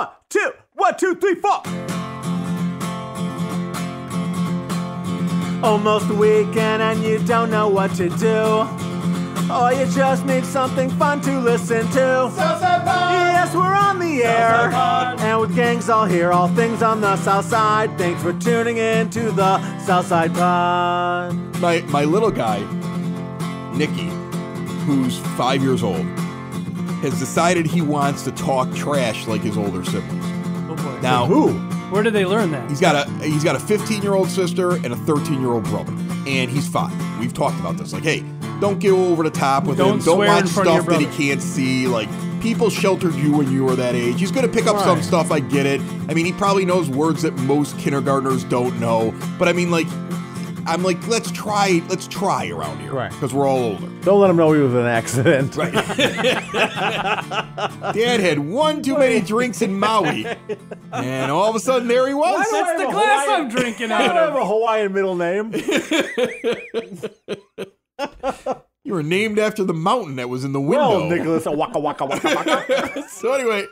1, 2, 1, 2, 3, 4. Almost the weekend and you don't know what to do. Or you just need something fun to listen to. Southside Pod! Yes, we're on the air. Pod. And with gangs all here, all things on the south side. Thanks for tuning in to the Southside Pod. My little guy, Nicky, who's 5 years old, has decided he wants to talk trash like his older siblings. Oh boy. Now, Who? Where did they learn that? he's got a 15-year-old sister and a 13-year-old brother, and he's 5. We've talked about this. Like, hey, don't go over the top with him. Don't Don't swear watch in front of your stuff that he brother. can't see. Like, people sheltered you when you were that age. He's going to pick up some Right. stuff. I get it. I mean, he probably knows words that most kindergartners don't know. But I mean, like, I'm like, let's try around here, Right. Because we're all older. Don't let him know he was an accident. Right. Dad had one too many drinks in Maui, and all of a sudden there he was. Why That's I the have a glass Hawaiian- I'm drinking I don't out have of. a Hawaiian middle name. You were named after the mountain that was in the window. Well, Nicholas, waka waka waka waka. So anyway,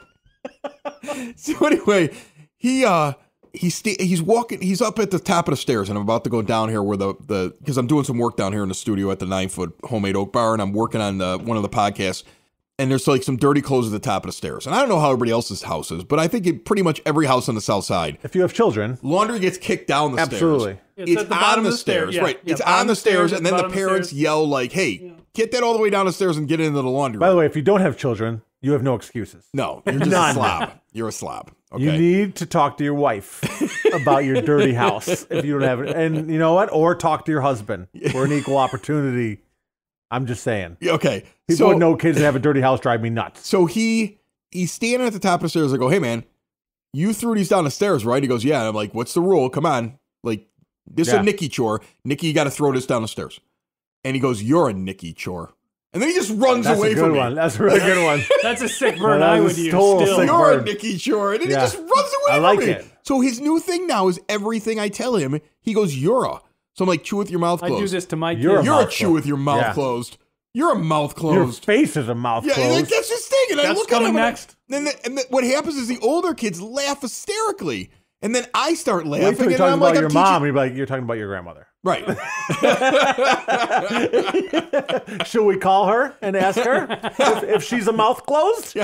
he's walking. He's up at the top of the stairs, and I'm about to go down here where the because I'm doing some work down here in the studio at the 9-foot homemade oak bar, and I'm working on one of the podcasts. And there's like some dirty clothes at the top of the stairs, and I don't know how everybody else's house is, but I think pretty much every house on the south side, If you have children, laundry gets kicked down the absolutely. stairs. It's at the bottom of the stairs, yeah. right? Yeah, It's bottom on the stairs, and then the bottom of the parents stairs. yell like, "Hey, get that all the way down the stairs and get into the laundry." By the room." way, if you don't have children, you have no excuses. No, you're just a None. slob. You're a slob. Okay. You need to talk to your wife about your dirty house if you don't have it. And you know what? Or talk to your husband for an equal opportunity. I'm just saying. Okay. People with no kids that have a dirty house drive me nuts. So he's standing at the top of the stairs. I go, "Hey man, you threw these down the stairs, right?" He goes, "Yeah." And I'm like, "What's the rule? Come on, like this is Yeah. a Nicky chore. Nicky, you got to throw this down the stairs." And he goes, "You're a Nicky chore." And then he just runs That's away a good from one. me. That's a really good one. That's a sick burn that I was would use total still. sick You're a burn. Nicky chore, and then Yeah. he just runs away I from like me. it. So his new thing now is everything I tell him, he goes, "You're a." So I'm like, "Chew with your mouth I closed." do this to my You're kids. You're a mouth chew closed. with your mouth Yeah. closed. You're a mouth Your closed. face is a mouth Yeah, closed. like, that's his thing. And I That's look at him coming and next. what happens is the older kids laugh hysterically. And then I start Wait laughing. till you're And talking I'm about like, your I'm mom. You're like, you're talking about your grandmother. Right. Should we call her and ask her if she's a mouth closed?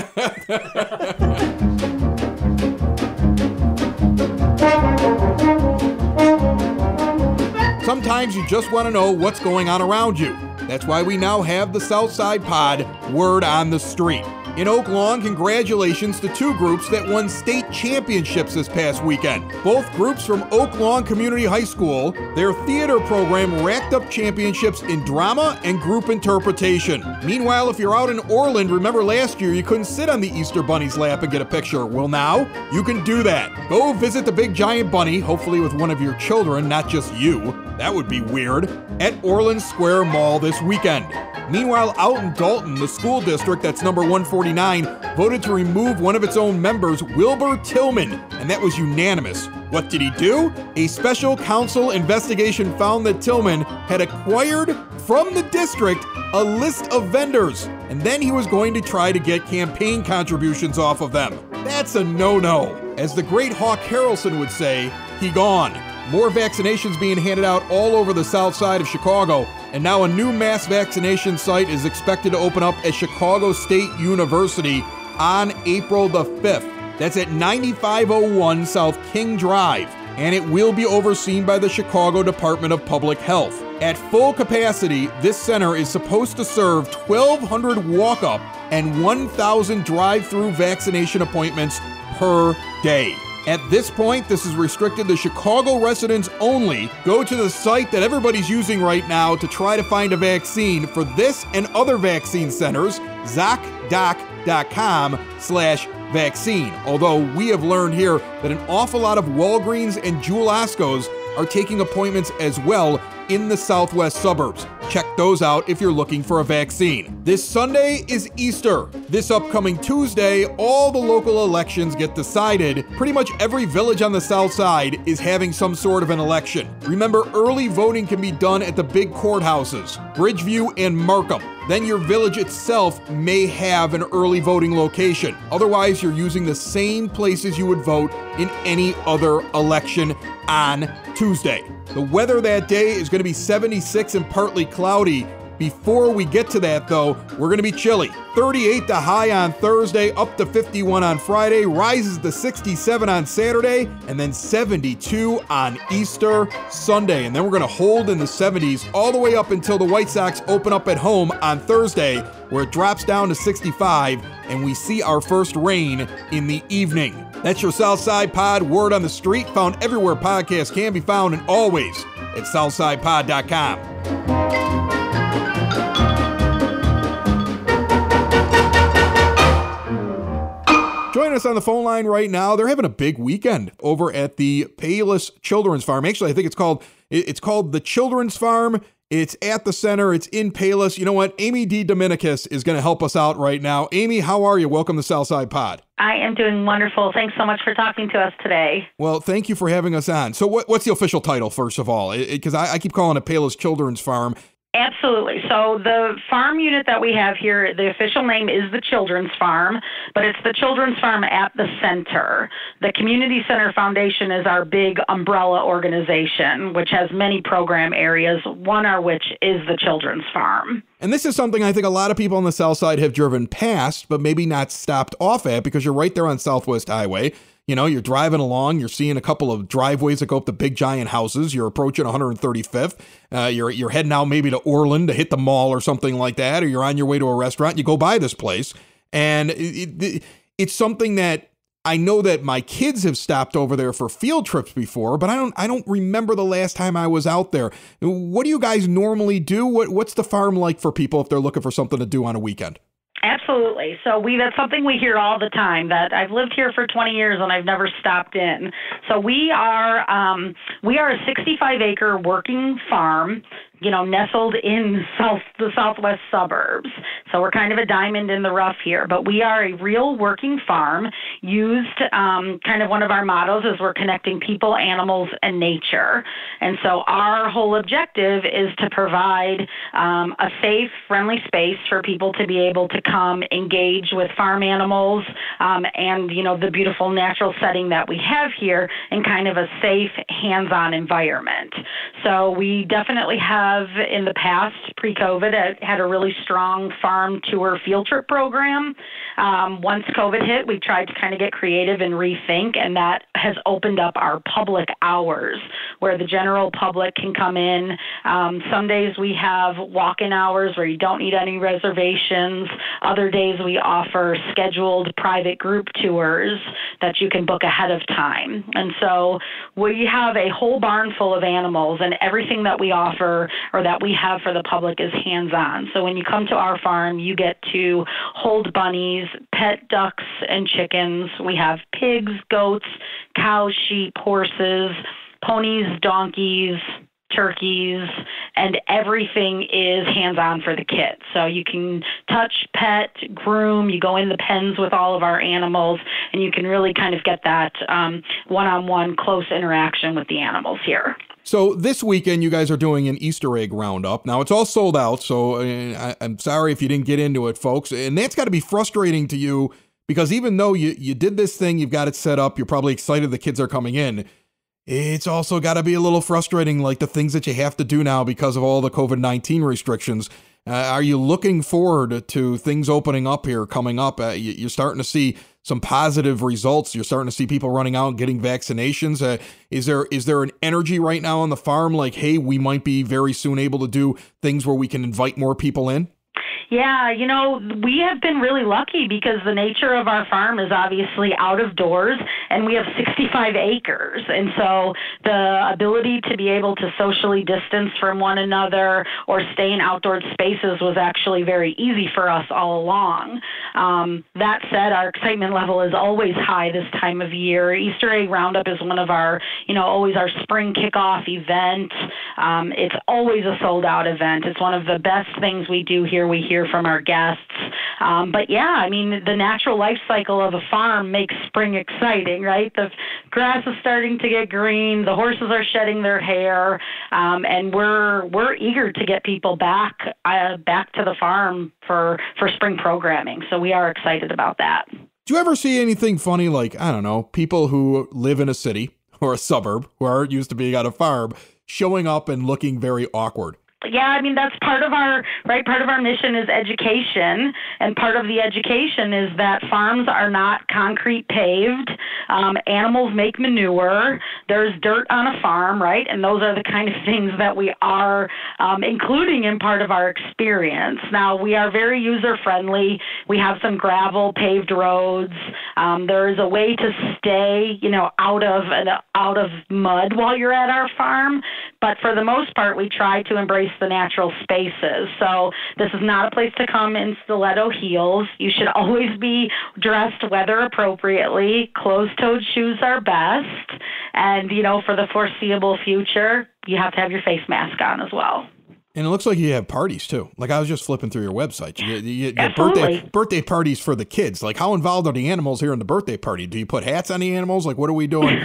Sometimes you just want to know what's going on around you. That's why we now have the Southside Pod Word on the Street. In Oak Lawn, congratulations to 2 groups that won state championships this past weekend. Both groups from Oak Lawn Community High School. Their theater program racked up championships in drama and group interpretation. Meanwhile, if you're out in Orland, remember last year you couldn't sit on the Easter Bunny's lap and get a picture. Well, now you can do that. Go visit the Big Giant Bunny, hopefully with one of your children, not just you. That would be weird. At Orland Square Mall this weekend. Meanwhile, out in Dalton, the school district that's number 149 voted to remove one of its own members, Wilbur Tillman, and that was unanimous. What did he do? A special counsel investigation found that Tillman had acquired from the district a list of vendors, and then he was going to try to get campaign contributions off of them. That's a no-no. As the great Hawk Harrelson would say, he gone. More vaccinations being handed out all over the south side of Chicago, and now a new mass vaccination site is expected to open up at Chicago State University on April the 5th. That's at 9501 South King Drive, and it will be overseen by the Chicago Department of Public Health. At full capacity, this center is supposed to serve 1,200 walk-up and 1,000 drive-through vaccination appointments per day. At this point, this is restricted to Chicago residents only. Go to the site that everybody's using right now to try to find a vaccine for this and other vaccine centers, ZocDoc.com/vaccine. Although we have learned here that an awful lot of Walgreens and Jewel Oscos are taking appointments as well in the southwest suburbs. Check those out if you're looking for a vaccine. This Sunday is Easter. This upcoming Tuesday, all the local elections get decided. Pretty much every village on the south side is having some sort of an election. Remember, early voting can be done at the big courthouses, Bridgeview and Markham. then your village itself may have an early voting location. Otherwise, you're using the same places you would vote in any other election on Tuesday. The weather that day is going to be 76 and partly cloudy. Before we get to that, though, we're going to be chilly. 38 the high on Thursday, up to 51 on Friday, rises to 67 on Saturday, and then 72 on Easter Sunday. And then we're going to hold in the 70s all the way up until the White Sox open up at home on Thursday, where it drops down to 65, and we see our first rain in the evening. That's your Southside Pod Word on the Street, found everywhere podcasts can be found, and always at southsidepod.com. Join us on the phone line right now. They're having a big weekend over at the Palos Children's Farm. Actually, I think it's called the Children's Farm. It's at the center. It's in Palos. You know what? Amy D. Dominicus is going to help us out right now. Amy, how are you? Welcome to Southside Pod. I am doing wonderful. Thanks so much for talking to us today. Well, thank you for having us on. So what's the official title, first of all? Because I keep calling it Palos Children's Farm. Absolutely. So the farm unit that we have here, the official name is the Children's Farm, but it's the Children's Farm at the center. The Community Center Foundation is our big umbrella organization, which has many program areas, one of which is the Children's Farm. And this is something I think a lot of people on the south side have driven past, but maybe not stopped off at, because you're right there on Southwest Highway. You know, you're driving along, you're seeing a couple of driveways that go up to big giant houses. You're approaching 135th. You're heading out maybe to Orland to hit the mall or something like that, or you're on your way to a restaurant. You go by this place, and it's something that I know that my kids have stopped over there for field trips before, but I don't remember the last time I was out there. What do you guys normally do? What's the farm like for people if they're looking for something to do on a weekend? Absolutely. So that's something we hear all the time, that I've lived here for 20 years and I've never stopped in. So we are a 65-acre working farm, nestled in the southwest suburbs. So we're kind of a diamond in the rough here, but we are a real working farm. Used kind of one of our mottos is we're connecting people, animals, and nature. And so our whole objective is to provide a safe, friendly space for people to be able to come engage with farm animals and, the beautiful natural setting that we have here in kind of a safe, hands-on environment. So we definitely have, in the past, pre-COVID, had a really strong farm tour field trip program. Once COVID hit, we tried to kind of get creative and rethink, and that has opened up our public hours where the general public can come in. Some days we have walk-in hours where you don't need any reservations. Other days we offer scheduled private group tours that you can book ahead of time. And so we have a whole barn full of animals, and everything that we offer or that we have for the public is hands-on. So when you come to our farm, you get to hold bunnies, pet ducks and chickens. We have pigs, goats, cows, sheep, horses, ponies, donkeys, turkeys, and everything is hands-on for the kids. So you can touch, pet, groom, you go in the pens with all of our animals, and you can really kind of get that one-on-one close interaction with the animals here. So this weekend, you guys are doing an Easter egg roundup. Now, it's all sold out, so I'm sorry if you didn't get into it, folks. And that's got to be frustrating to you, because even though you did this thing, you've got it set up, you're probably excited the kids are coming in, it's also got to be a little frustrating, like the things that you have to do now because of all the COVID-19 restrictions. Are you looking forward to things opening up here coming up? You're starting to see some positive results. You're starting to see people running out and getting vaccinations. Is there an energy right now on the farm like, hey, we might be very soon able to do things where we can invite more people in? Yeah, we have been really lucky because the nature of our farm is obviously out of doors, and we have 65 acres. And so the ability to be able to socially distance from one another or stay in outdoor spaces was actually very easy for us all along. That said, our excitement level is always high this time of year. Easter egg roundup is one of our, always our spring kickoff event. It's always a sold-out event. It's one of the best things we do here. We hear from our guests. But yeah, I mean, the natural life cycle of a farm makes spring exciting, right? The grass is starting to get green. The horses are shedding their hair, and we're eager to get people back to the farm for spring programming. So we are excited about that. Do you ever see anything funny, like, I don't know, people who live in a city or a suburb who aren't used to being on a farm showing up and looking very awkward? Yeah, I mean, that's part of our mission is education, and part of the education is that farms are not concrete paved. Animals make manure. There's dirt on a farm, right? And those are the kind of things that we are including in part of our experience. Now, we are very user-friendly. We have some gravel paved roads. There is a way to stay, out of mud while you're at our farm. But for the most part, we try to embrace the natural spaces. So this is not a place to come in stiletto heels. You should always be dressed weather appropriately. Closed-toed shoes are best. And, for the foreseeable future, you have to have your face mask on as well. And it looks like you have parties, too. Like, I was just flipping through your website. You Absolutely. birthday parties for the kids. Like, how involved are the animals here in the birthday party? Do you put hats on the animals? Like, what are we doing?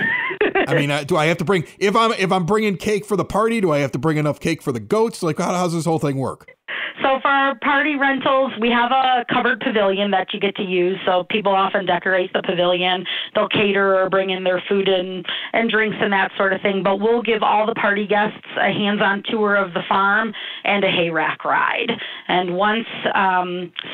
I mean, do I have to bring, if I'm bringing cake for the party, do I have to bring enough cake for the goats? Like, how's this whole thing work? So for our party rentals, we have a covered pavilion that you get to use. So people often decorate the pavilion. They'll cater or bring in their food and drinks and that sort of thing. But we'll give all the party guests a hands-on tour of the farm and a hay rack ride. And once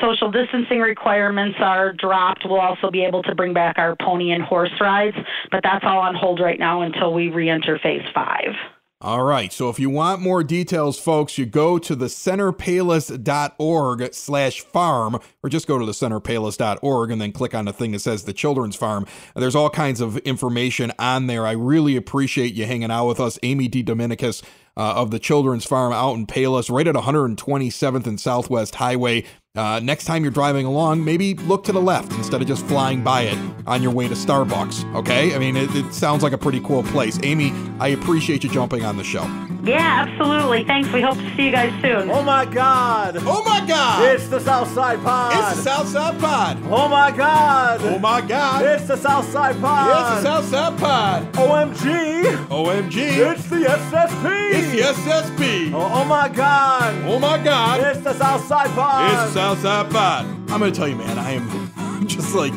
social distancing requirements are dropped, we'll also be able to bring back our pony and horse rides. But that's all on hold right now until we re-enter phase 5. All right. So if you want more details, folks, you go to thecenterpalos.org/farm, or just go to thecenterpalos.org and then click on the thing that says the Children's Farm. There's all kinds of information on there. I really appreciate you hanging out with us. Amy DeDominicus of the Children's Farm out in Palos, right at 127th and Southwest Highway. Next time you're driving along, maybe look to the left instead of just flying by it on your way to Starbucks, okay? I mean, it sounds like a pretty cool place. Amy, I appreciate you jumping on the show. Yeah, absolutely. Thanks. We hope to see you guys soon. Oh my God! Oh my God! It's the Southside Pod! It's the Southside Pod! Oh my God! Oh my God! It's the Southside Pod! It's the Southside Pod! OMG! OMG! It's the SSP! It's the SSP! Oh my God! Oh my God! It's the Southside Pod! It's the Southside Pod! I'm gonna tell you, man, I am just like,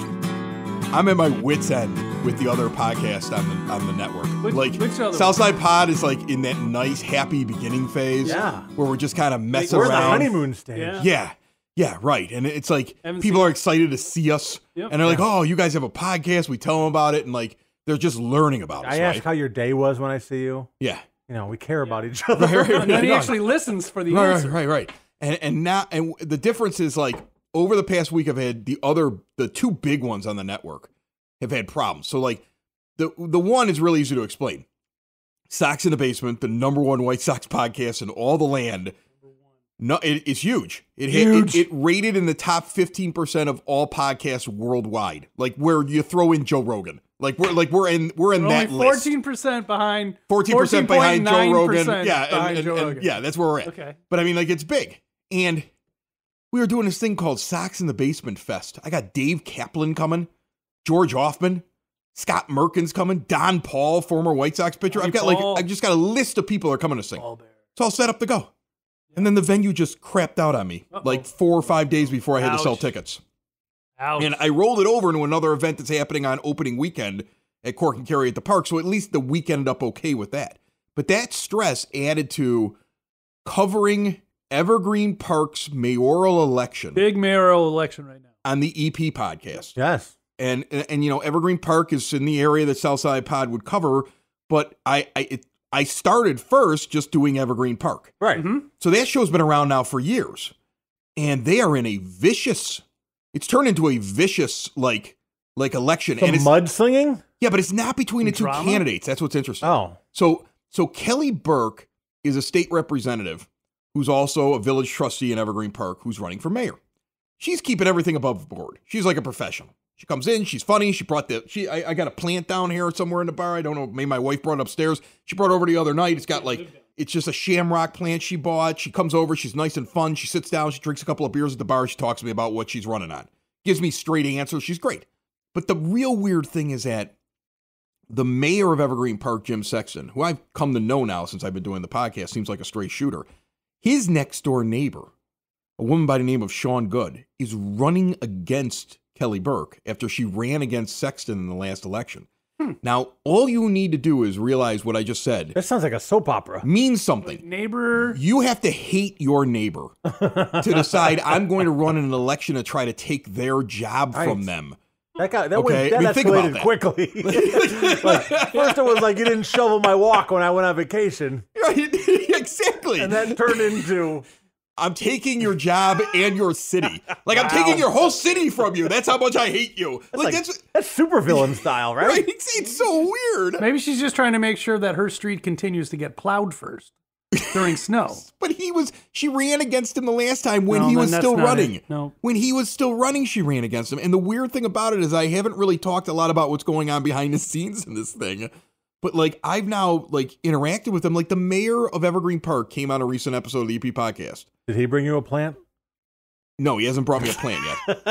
I'm at my wit's end with the other podcast on the network. Which other Southside Pod is like in that nice, happy beginning phase. Yeah. Where we're just kind of messing We're in around. the honeymoon stage. Yeah. Yeah, right. And it's like Haven't people seen are excited to see us. Yep. And they're like, oh, you guys have a podcast. We tell them about it. And like, they're just learning about us. I ask how your day was when I see you. Yeah. We care about each other. And then he actually listens for the answer. Right. And now, and the difference is like over the past week, I've had the two big ones on the network have had problems. So like the one is really easy to explain. Sox in the Basement, the #1 White Sox podcast in all the land. No, it's huge. It rated in the top 15% of all podcasts worldwide. Like where you throw in Joe Rogan. We're in that list. 14% behind. 14% behind Joe Rogan. Yeah, Joe Rogan. Yeah, that's where we're at. Okay. But I mean, like it's big. And we were doing this thing called Sox in the Basement Fest. I got Dave Kaplan coming, George Hoffman, Scott Merkin's coming, Don Paul, former White Sox pitcher. I've just got a list of people that are coming to sing. It's all set up to go. And then the venue just crapped out on me like 4 or 5 days before I had to sell tickets. Ouch. And I rolled it over into another event that's happening on opening weekend at Cork and Carry at the Park. So at least the week ended up okay with that. But that stress added to covering Evergreen Park's mayoral election. Big mayoral election right now. On the EP podcast. Yes. And Evergreen Park is in the area that Southside Pod would cover, but I started first just doing Evergreen Park. Right. Mm-hmm. So that show's been around now for years. And they are in it's turned into a vicious like election. Some mudslinging? Yeah, but it's not between the two Drama? candidates. That's what's interesting. Oh. So Kelly Burke is a state representative who's also a village trustee in Evergreen Park who's running for mayor. She's keeping everything above board. She's like a professional. She comes in, she's funny. She brought I got a plant down here somewhere in the bar. I don't know. Maybe my wife brought it upstairs. She brought it over the other night. It's got like It's just a shamrock plant she bought. She comes over. She's nice and fun. She sits down. She drinks a couple of beers at the bar. She talks to me about what she's running on. Gives me straight answers. She's great. But the real weird thing is that the mayor of Evergreen Park, Jim Sexton, who I've come to know now since I've been doing the podcast, seems like a straight shooter. His next door neighbor, a woman by the name of Sean Good, is running against Kelly Burke after she ran against Sexton in the last election. Now, all you need to do is realize what I just said. That sounds like a soap opera. Means something. Like neighbor. You have to hate your neighbor to decide I'm going to run in an election to try to take their job from them. That escalated quickly. First it was like you didn't shovel my walk when I went on vacation. Right, exactly. And that turned into... I'm taking your job and your city. Like, I'm taking your whole city from you. That's how much I hate you. That's supervillain style, right? Right? It's so weird. Maybe she's just trying to make sure that her street continues to get plowed first during snow. But she ran against him the last time when he was still running. No. When he was still running, she ran against him. And the weird thing about it is I haven't really talked a lot about what's going on behind the scenes in this thing. But, like, I've now, like, interacted with them. Like, the mayor of Evergreen Park came on a recent episode of the EP podcast. Did he bring you a plant? No, he hasn't brought me a plant yet.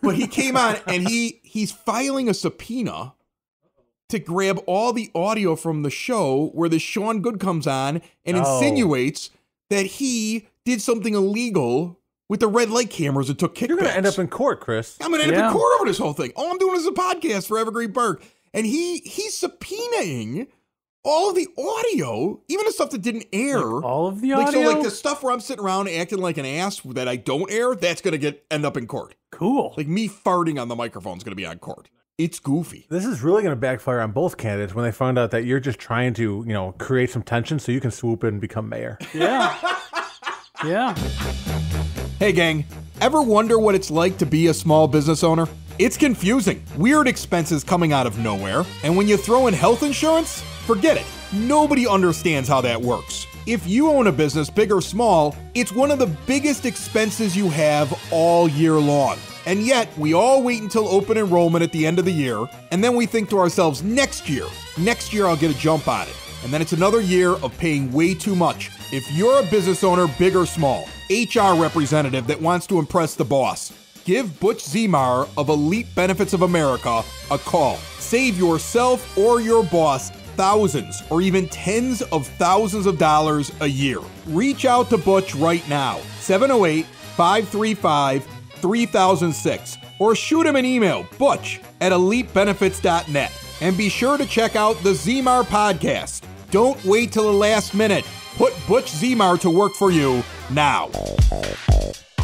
but he came on, and he's filing a subpoena to grab all the audio from the show where this Sean Good comes on and insinuates that he did something illegal with the red light cameras and took kickbacks. You're going to end up in court, Chris. I'm going to end up in court over this whole thing. All I'm doing is a podcast for Evergreen Park. And he's subpoenaing all of the audio, even the stuff that didn't air. Like all of the audio? So, like, the stuff where I'm sitting around acting like an ass that I don't air, that's going to end up in court. Cool. Like, me farting on the microphone is going to be on court. It's goofy. This is really going to backfire on both candidates when they find out that you're just trying to, create some tension so you can swoop in and become mayor. Yeah. Yeah. Hey, gang. Ever wonder what it's like to be a small business owner? It's confusing. Weird expenses coming out of nowhere. And when you throw in health insurance, forget it. Nobody understands how that works. If you own a business, big or small, it's one of the biggest expenses you have all year long. And yet, we all wait until open enrollment at the end of the year, and then we think to ourselves, next year I'll get a jump on it. And then it's another year of paying way too much. If you're a business owner, big or small, HR representative that wants to impress the boss, give Butch Zemar of Elite Benefits of America a call. Save yourself or your boss thousands or even tens of thousands of dollars a year. Reach out to Butch right now, 708-535-3006, or shoot him an email, butch@elitebenefits.net. And be sure to check out the Zemar podcast. Don't wait till the last minute. Put Butch Zemar to work for you now.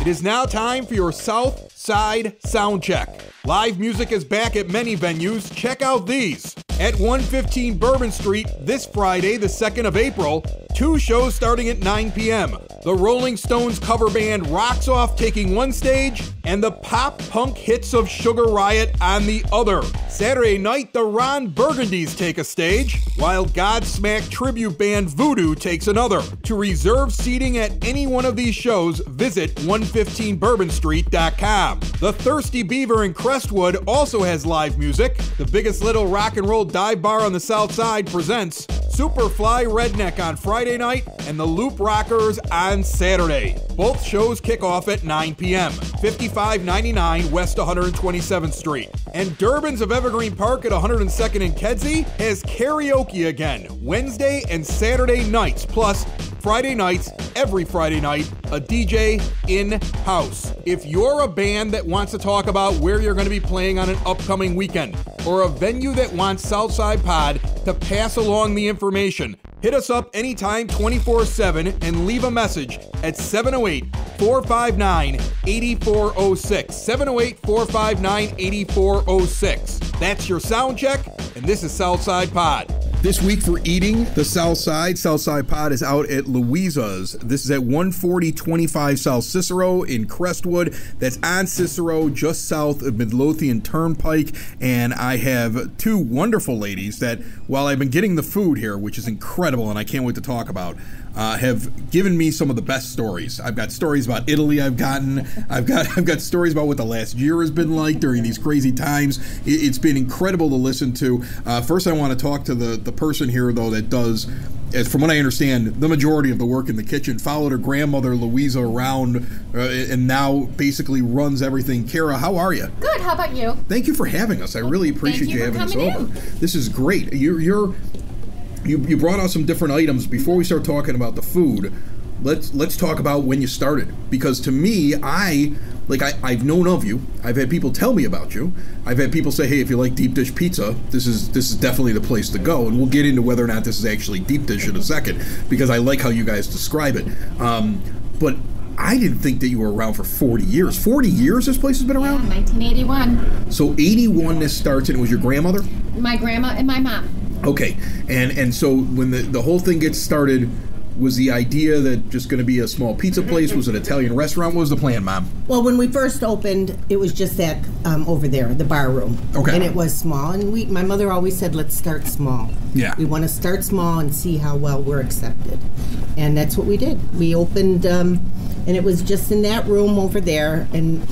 It is now time for your South Side Sound Check. Live music is back at many venues. Check out these. At 115 Bourbon Street this Friday, the 2nd of April, 2 shows starting at 9 p.m. The Rolling Stones cover band Rocks Off taking one stage, and the pop-punk hits of Sugar Riot on the other. Saturday night, the Ron Burgundies take a stage, while Godsmack tribute band Voodoo takes another. To reserve seating at any one of these shows, visit 115bourbonstreet.com. The Thirsty Beaver in Crestwood also has live music. The Biggest Little Rock and Roll Dive Bar on the South Side presents Superfly Redneck on Friday night and the Loop Rockers on Saturday. Both shows kick off at 9 p.m., 5599 West 127th Street. And Durbin's of Evergreen Park at 102nd and Kedzie has karaoke again, Wednesday and Saturday nights, plus Friday nights, every Friday night, a DJ in-house. If you're a band that wants to talk about where you're going to be playing on an upcoming weekend, or a venue that wants Southside Pod to pass along the information, hit us up anytime 24/7 and leave a message at 708-459-8406. 708-459-8406. That's your sound check, and this is Southside Pod. This week for eating the Southside Pod is out at Louisa's. This is at 14025 South Cicero in Crestwood. That's on Cicero, just south of Midlothian Turnpike. And I have 2 wonderful ladies that, while I've been getting the food here, which is incredible and I can't wait to talk about, have given me some of the best stories. I've got stories about Italy. I've got stories about what the last year has been like during these crazy times. It's been incredible to listen to. First, I want to talk to the person here though that does, as from what I understand, the majority of the work in the kitchen. Followed her grandmother Louisa around, and now basically runs everything. Kara, how are you? Good. How about you? Thank you for having us. I really appreciate you having us over. This is great. You brought out some different items. Before we start talking about the food, let's talk about when you started. Because to me, I've known of you. I've had people tell me about you. I've had people say, hey, if you like deep dish pizza, this is definitely the place to go. And we'll get into whether or not this is actually deep dish in a second, because I like how you guys describe it. But I didn't think that you were around for 40 years. 40 years this place has been around? Yeah, 1981. So 81 this starts, and it was your grandmother? My grandma and my mom. Okay. And so when the whole thing gets started, was the idea that just going to be a small pizza place? Was it an Italian restaurant? What was the plan, Mom? Well, when we first opened, it was just that over there, the bar room. Okay. And it was small. And my mother always said, let's start small. Yeah. We want to start small and see how well we're accepted. And that's what we did. We opened, and it was just in that room over there, and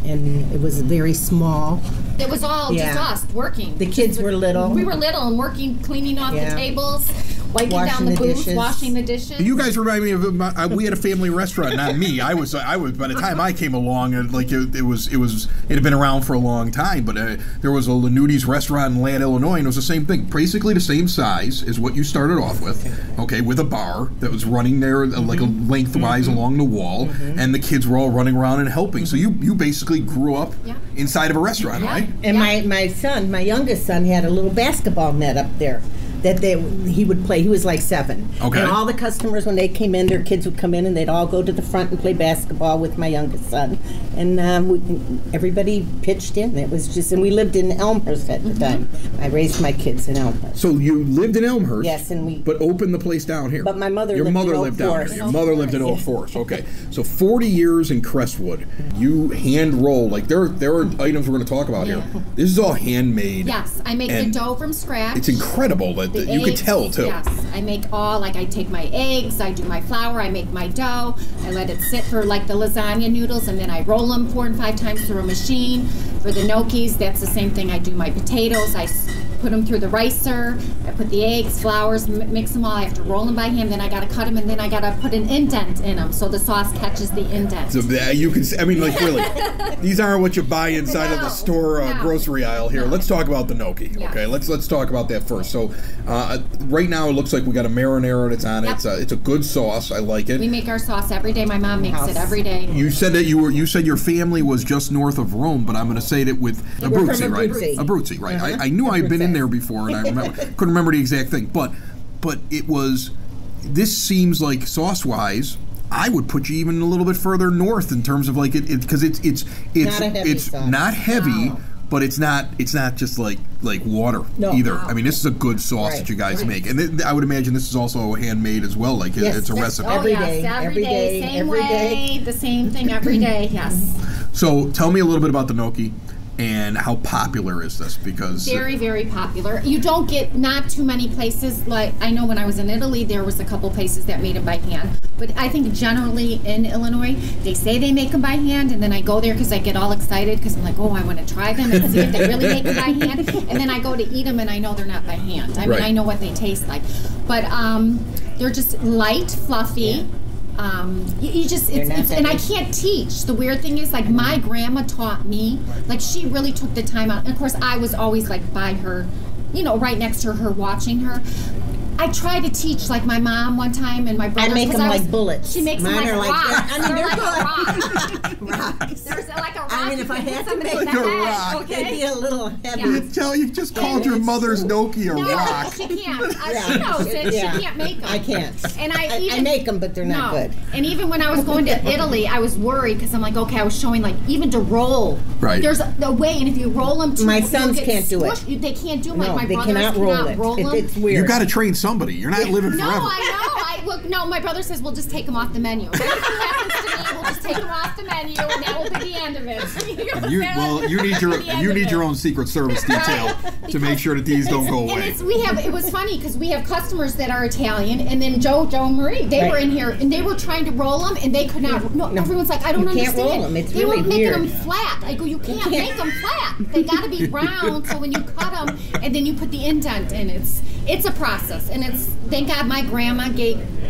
it was very small. It was all just us working. The kids were little. We were little and working, cleaning off the tables, wiping down the booths, washing the dishes. You guys remind me of we had a family restaurant, not me. I was by the time I came along, it had been around for a long time. But there was a Lanuti's restaurant in Ladd, Illinois, and it was the same thing, basically the same size as what you started off with. Okay, with a bar that was running there like lengthwise along the wall, and the kids were all running around and helping. So you basically grew up inside of a restaurant, right? And my youngest son, had a little basketball net up there that he would play. He was like 7. Okay. And all the customers, when they came in, their kids would come in and they'd all go to the front and play basketball with my youngest son. And everybody pitched in. It was just, and we lived in Elmhurst at the time. I raised my kids in Elmhurst. So you lived in Elmhurst? Yes, but opened the place down here. But my mother lived down here. Your mother lived in Old Forest. Okay. So 40 years in Crestwood. You hand roll, like there are items we're going to talk about here. This is all handmade. Yes, I make the dough from scratch. It's incredible that you can tell too. Yes, I make I take my eggs, I do my flour, I make my dough, I let it sit for like the lasagna noodles, and then I roll them 4 and 5 times through a machine. For the gnocchis, that's the same thing. I do my potatoes, I put them through the ricer, I put the eggs, flours, mix them all. I have to roll them by hand, then I got to cut them, and then I got to put an indent in them so the sauce catches the indent. So you can, really, these aren't what you buy inside of the store grocery aisle here. Let's talk about the gnocchi. Yeah. Okay, let's talk about that first. So right now it looks like we got a marinara that's on it. It's a good sauce. I like it. We make our sauce every day. My mom makes it every day. You said that you said your family was just north of Rome, but I'm going to say that with Abruzzi, right? Abruzzi, right? I knew I'd been in there before, and I couldn't remember the exact thing, but it was. This seems like sauce-wise, I would put you even a little bit further north in terms of like because it's not heavy. But it's not just like water either. I mean, this is a good sauce that you guys make, and I would imagine this is also handmade as well. Like it's a recipe. Every day, same way, the same thing every day. Yes. So tell me a little bit about the gnocchi. And how popular is this? Because very, very popular. You don't get not too many places. Like I know when I was in Italy, there was a couple places that made it by hand. But I think generally in Illinois, they say they make them by hand, and then I go there because I get all excited because I'm like, oh, I want to try them and see if they really make them by hand. And then I go to eat them, and I know they're not by hand. I mean, I know what they taste like, but they're just light, fluffy. And I can't teach. The weird thing is, like, my grandma taught me, like, she really took the time out. And of course, I was always like by her, right next to her, watching her. I tried to teach, like my mom one time and my brothers. I make them like bullets. She makes them like rocks. I mean, they're like rocks. There's like a rock. I mean, if I had to make like a rock, okay, it'd be a little heavy. You just called your mother's gnocchi a rock. No, she can't. She knows it. She can't make them. I can't. And I make them, but they're not good. And even when I was going to Italy, I was worried because I'm like, okay, I was showing like even to roll. Right. There's a way, and if you roll them, my sons can't do it. They can't do them. Like my they brothers cannot roll them. It's weird. You got to train somebody. You're not living no, forever. I know. No, my brother says we'll just take them off the menu. If anything happens to me, we'll just take them off the menu, and that will be the end of it. You need your own Secret Service detail to make sure that these don't go away. It was funny because we have customers that are Italian, and then Joe and Marie, they were in here, and they were trying to roll them, and they could not. No, everyone's like, I don't understand. You can't roll them. It's they really were making weird. them flat. I go, you can't make them flat. They got to be round. So when you cut them, and then you put the indent in, it's a process, and it's thank God my grandma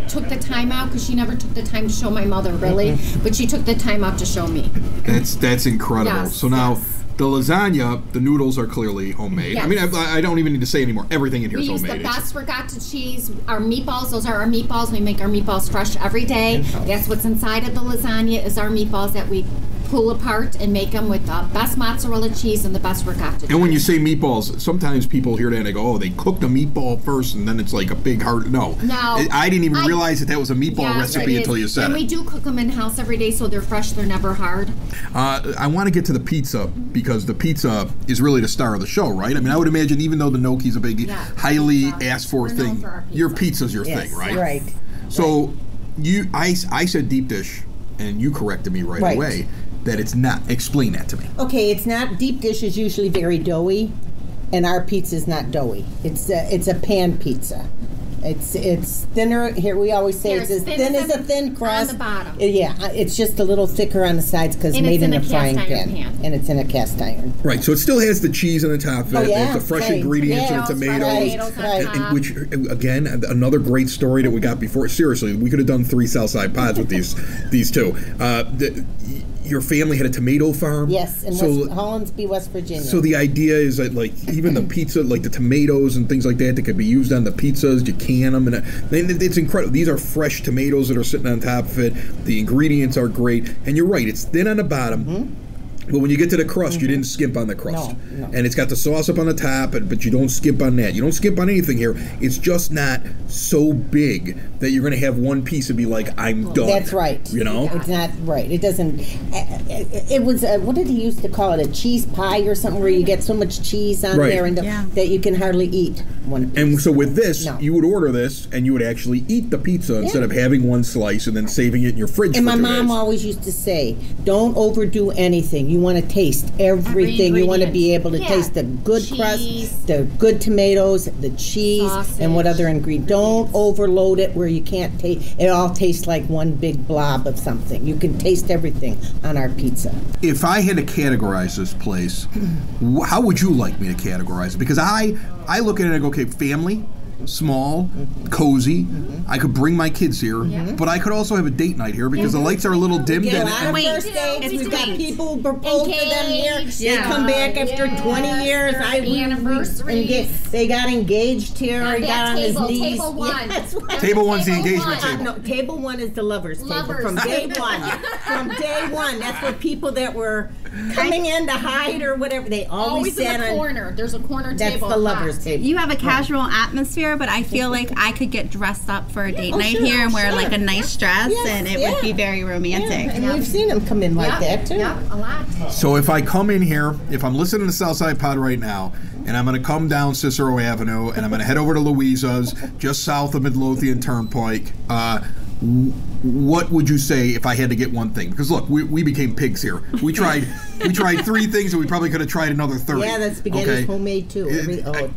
took the time out because she never took the time to show my mother really, but she took the time out to show me. That's incredible. Yes, so now the lasagna, the noodles are clearly homemade. Yes. I mean, I don't even need to say anymore. Everything in here is We use homemade. the best ricotta cheese. Our meatballs, those are our meatballs. We make our meatballs fresh every day. That's what's inside of the lasagna is our meatballs that we pull apart and make them with the best mozzarella cheese and the best ricotta cheese. And when you say meatballs, sometimes people hear that and they go, oh, they cook the meatball first and then it's like a big hard. No. I didn't even realize that was a meatball recipe until you said it. And we do cook them in-house every day so they're fresh, they're never hard. I want to get to the pizza because the pizza is really the star of the show, right? I mean, I would imagine even though the gnocchi's a big, highly asked for thing, for your pizza's your thing, right? Right. So I said deep dish and you corrected me right away. That it's not. Explain that to me. Okay, it's not. Deep dish is usually very doughy, and our pizza is not doughy. It's a pan pizza. It's thinner. Here we always say it's as thin as a thin crust. On the bottom. Yeah, it's just a little thicker on the sides because it's made in a frying pan, and it's in a cast iron. Right. So it still has the cheese on the top of it. Yeah, there's the fresh ingredients and the tomatoes. Right. Which again, another great story that we got before. Seriously, we could have done 3 Southside pods with these two. Your family had a tomato farm. Yes, in Hollandsby, West Virginia. So the idea is that, like, even the pizza, like the tomatoes and things like that could be used on the pizzas. You can them, and it's incredible. These are fresh tomatoes that are sitting on top of it. The ingredients are great, and you're right. It's thin on the bottom. Mm-hmm. But when you get to the crust, you didn't skimp on the crust. No. And it's got the sauce up on the top, but you don't skimp on that. You don't skimp on anything here. It's just not so big that you're going to have one piece and be like, I'm done. That's right. You know? It's not right. It doesn't. It was, what did he used to call it? A cheese pie or something where you get so much cheese on there that you can hardly eat one piece. And so with this, you would order this and you would actually eat the pizza instead of having one slice and then saving it in your fridge and for 2 days. my mom always used to say, don't overdo anything. You want to taste everything. You want to be able to taste the good crust, the good tomatoes, the cheese, and what other ingredient. Don't overload it where you can't taste. It all tastes like one big blob of something. You can taste everything on our pizza. If I had to categorize this place, how would you like me to categorize it? Because I look at it and I go, okay, family, small, cozy. I could bring my kids here, but I could also have a date night here because the lights are a little dimmed. We get a lot of first dates. We've got people who propose to them here. They come back after 20 years. Anniversaries. They got engaged here. On He got on his knees. Table 1. Yes, right. Table 1's the engagement table. No, table 1 is the lovers table. From day one. From day one. That's where people that were coming in to hide or whatever, they always sat in the corner. There's a corner table. That's the lovers table. You have a casual atmosphere, but I feel like I could get dressed up for a date night here and wear like a nice dress, and it would be very romantic. And we've seen them come in like that too. Yeah, a lot. So if I come in here, if I'm listening to Southside Pod right now, and I'm going to come down Cicero Avenue, and I'm going to head over to Louisa's, just south of Midlothian Turnpike, what would you say if I had to get one thing? Because look, we became pigs here. We tried 3 things, and we probably could have tried another 30. Yeah, that spaghetti's homemade too.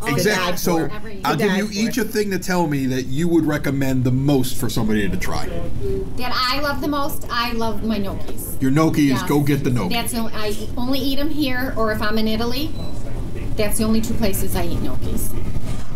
Exactly. So I'll give you each a thing to tell me that you would recommend the most for somebody to try. That I love the most, I love my gnocchis. Your gnocchi is go get the gnocchi. I only eat them here, or if I'm in Italy, that's the only 2 places I eat gnocchis.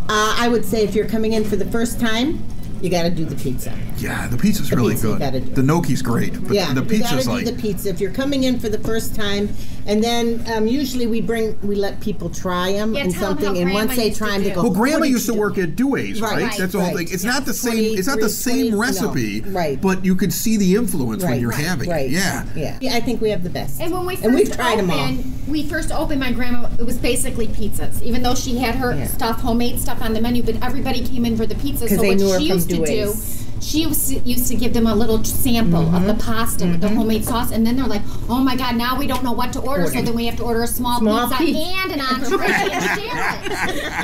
I would say if you're coming in for the first time, you got to do the pizza. Yeah, the pizza's really good. The gnocchi's great, but the pizza's you got to do the pizza if you're coming in for the first time. And then usually we let people try them and something. And once they try them, they go. Well, Grandma used to work at Duays, right? That's the whole thing. It's not the same. It's not the same recipe, right? But you could see the influence when you're having it. Yeah. I think we have the best. And when we first opened, my grandma, it was basically pizzas. Even though she had her homemade stuff on the menu, but everybody came in for the pizza. So what she used to do, she used to give them a little sample of the pasta with the homemade sauce, and then they're like, oh my God, now we don't know what to order, so then we have to order a small pizza and an entree and share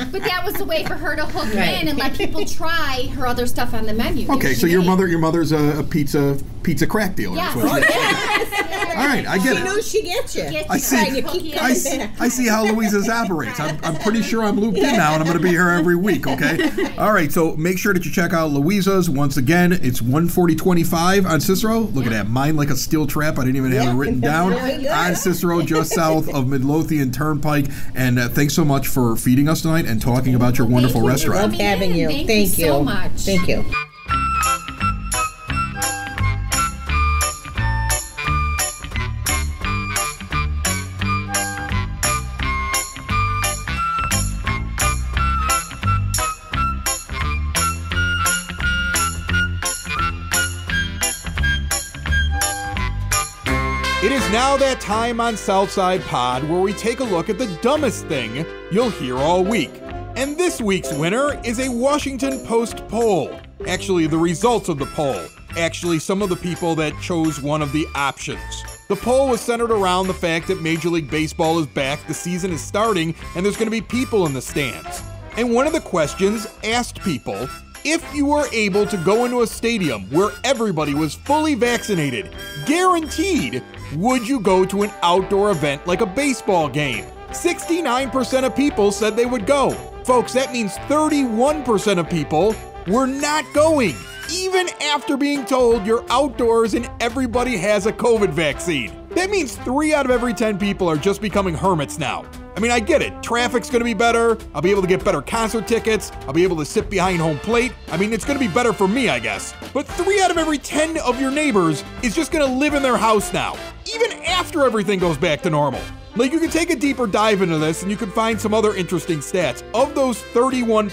it. But that was the way for her to hook in and let people try her other stuff on the menu. Okay, so your mother's a pizza crack dealer. Yes. All right, I get She it. knows she gets you. I see. Trying to keep coming back. I see how Louisa's operates. I'm pretty sure I'm looped in now, and I'm going to be here every week, okay? All right, so make sure that you check out Louisa's. Once again, it's 14025 on Cicero. Look at that. Mine like a steel trap. I didn't even have it written down. On Cicero, just south of Midlothian Turnpike. And thanks so much for feeding us tonight and talking about your wonderful restaurant. Love having you. Thank you so much. Thank you. It is now that time on Southside Pod where we take a look at the dumbest thing you'll hear all week. And this week's winner is a Washington Post poll. Actually, the results of the poll. Actually, some of the people that chose one of the options. The poll was centered around the fact that Major League Baseball is back, the season is starting, and there's going to be people in the stands. And one of the questions asked people, if you were able to go into a stadium where everybody was fully vaccinated, guaranteed, would you go to an outdoor event like a baseball game? 69% of people said they would go. Folks, that means 31% of people were not going, even after being told you're outdoors and everybody has a COVID vaccine. That means 3 out of every 10 people are just becoming hermits now. I mean, I get it. Traffic's going to be better. I'll be able to get better concert tickets. I'll be able to sit behind home plate. I mean, it's going to be better for me, I guess. But 3 out of every 10 of your neighbors is just going to live in their house now, even after everything goes back to normal. Like, you can take a deeper dive into this and you can find some other interesting stats. Of those 31%,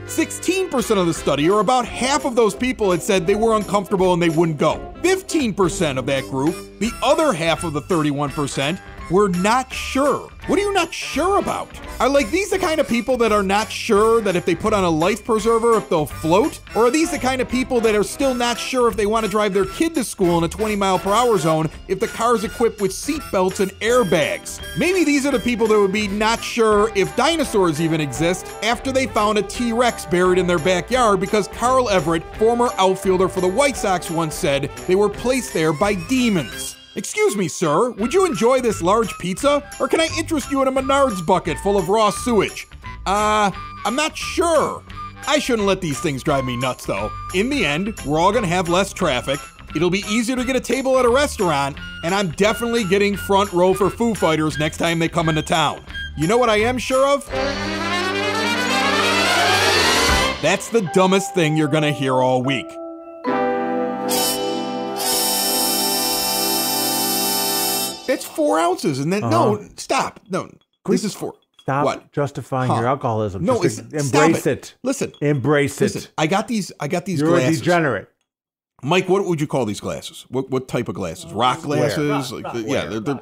16% of the study, or about half of those people, had said they were uncomfortable and they wouldn't go. 15% of that group, the other half of the 31%, were not sure. What are you not sure about? Are these the kind of people that are not sure that if they put on a life preserver, if they'll float? Or are these the kind of people that are still not sure if they want to drive their kid to school in a 20-mile-per-hour zone if the car's equipped with seat belts and airbags? Maybe these are the people that would be not sure if dinosaurs even exist after they found a T-Rex buried in their backyard because Carl Everett, former outfielder for the White Sox, once said they were placed there by demons. Excuse me, sir, would you enjoy this large pizza? Or can I interest you in a Menards bucket full of raw sewage? I'm not sure. I shouldn't let these things drive me nuts, though. In the end, we're all gonna have less traffic. It'll be easier to get a table at a restaurant, and I'm definitely getting front row for Foo Fighters next time they come into town. You know what I am sure of? That's the dumbest thing you're gonna hear all week. It's 4 ounces, and then no, stop. No, this is 4. Stop what? Justifying your alcoholism. No, embrace it. Listen, embrace it. Listen, I got these You're glasses. You're a degenerate. Mike, what would you call these glasses? What type of glasses? Rock glasses?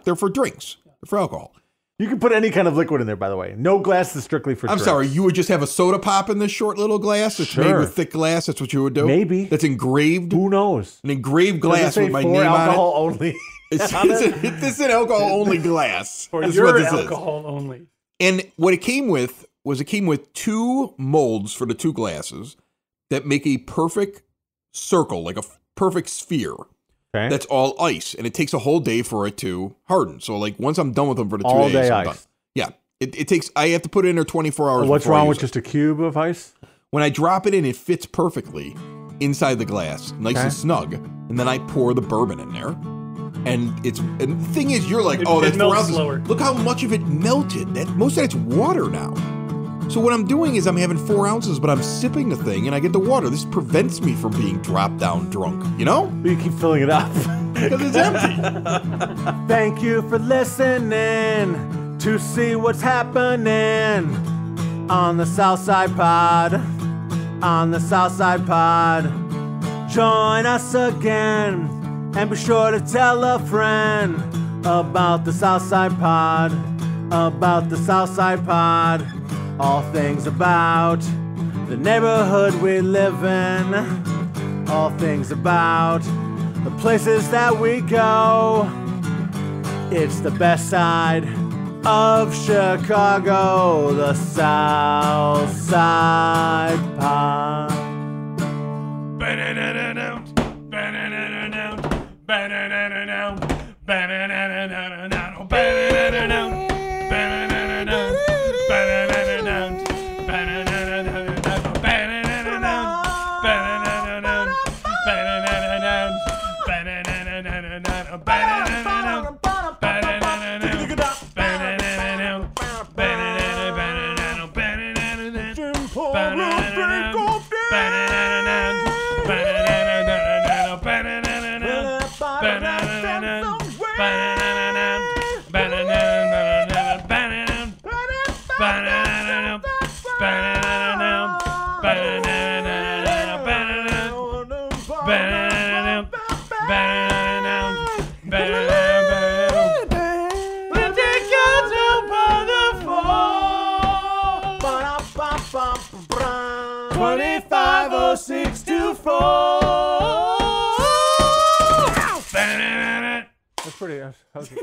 They're for drinks. They're for alcohol. You can put any kind of liquid in there, by the way. No glass is strictly for drinks. I'm sorry, you would just have a soda pop in this short little glass that's made with thick glass? That's what you would do? Maybe. That's engraved? Who knows? An engraved glass with my name on it? alcohol only. This is an alcohol-only glass. For This is your what this alcohol only. And what it came with was 2 molds for the 2 glasses that make a perfect circle, like a perfect sphere. Okay. That's all ice, and it takes a whole day for it to harden. So, once I'm done with them for the 2 days, all day I'm ice. done. Yeah, it takes. I have to put it in there 24 hours. What's before I wrong use with just a cube of ice? When I drop it in, it fits perfectly inside the glass, nice and snug, and then I pour the bourbon in there. And the thing is, you're like, that's 4 ounces. Slower. Look how much of it melted. Most of it's water now. So what I'm doing is I'm having 4 ounces, but I'm sipping the thing and I get the water. This prevents me from being dropped down drunk, you know? But you keep filling it up. Because it's empty. Thank you for listening to see what's happening on the Southside Pod. On the Southside Pod. Join us again. And be sure to tell a friend about the Southside Pod, about the Southside Pod, all things about the neighborhood we live in, all things about the places that we go. It's the best side of Chicago, the Southside Pod. Ba-da-da-da-da, ba-da-da-da-da, ba-da-da-da-da, ba-da-da-da-da. That's pretty. Okay.